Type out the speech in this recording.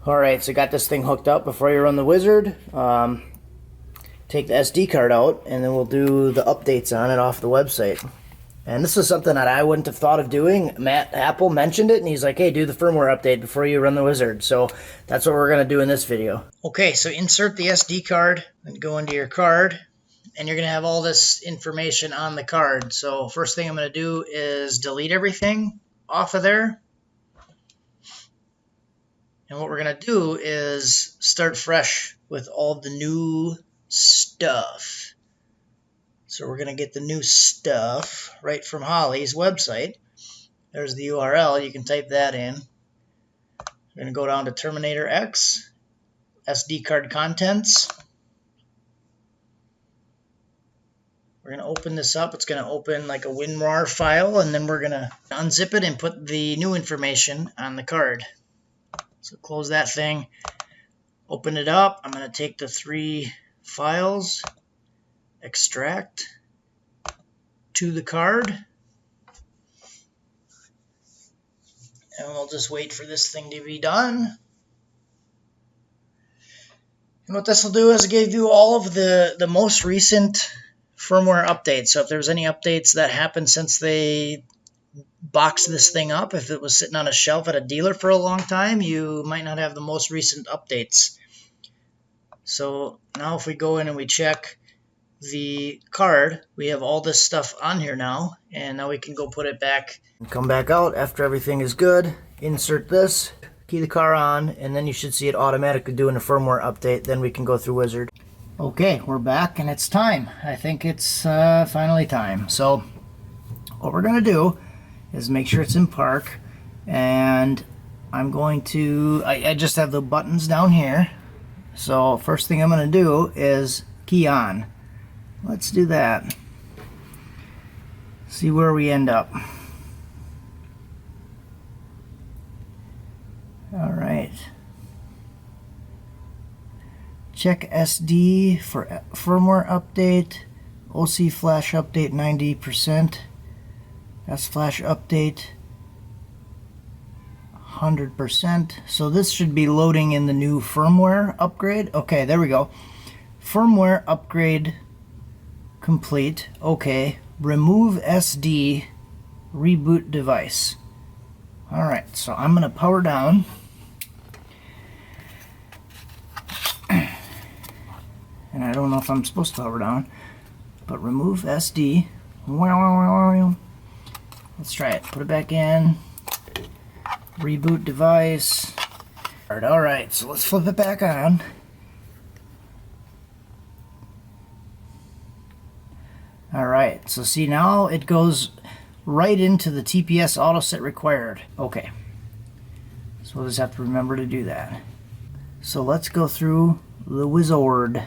Alright, so got this thing hooked up before you run the wizard. Take the SD card out, and then we'll do the updates on it off the website. And this is something that I wouldn't have thought of doing. Matt Apple mentioned it, and he's like, hey, do the firmware update before you run the wizard. So that's what we're going to do in this video. Okay, so insert the SD card and go into your card, and you're going to have all this information on the card. So first thing I'm going to do is delete everything off of there. And what we're going to do is start fresh with all the new stuff. So we're going to get the new stuff right from Holly's website. There's the URL. You can type that in. We're going to go down to Terminator X, SD card contents. We're going to open this up. It's going to open like a WinRAR file, and then we're going to unzip it and put the new information on the card. So close that thing, open it up. I'm going to take the 3 files, extract to the card, and we'll just wait for this thing to be done. And what this will do is give you all of the most recent firmware updates. So if there's any updates that happened since they boxed this thing up, if it was sitting on a shelf at a dealer for a long time, you might not have the most recent updates. So now if we go in and we check the card, we have all this stuff on here now, and now we can go put it back. Come back out after everything is good, insert this, key the car on, and then you should see it automatically doing a firmware update. Then we can go through Wizard. Okay, we're back and it's time. I think it's finally time. So what we're going to do is make sure it's in park, and I'm going to, I just have the buttons down here. So first thing I'm going to do is key on. Let's do that. See where we end up. All right. Check SD for firmware update. OC flash update 90%. That's flash update 100%. So this should be loading in the new firmware upgrade. Okay, there we go. Firmware upgrade complete. Okay, remove SD, reboot device. All right, so I'm going to power down. And I don't know if I'm supposed to power down, but remove SD. Let's try it. Put it back in. Reboot device. Alright, so let's flip it back on. Alright, so see now it goes right into the TPS auto set required. Okay. So we'll just have to remember to do that. So let's go through the wizard.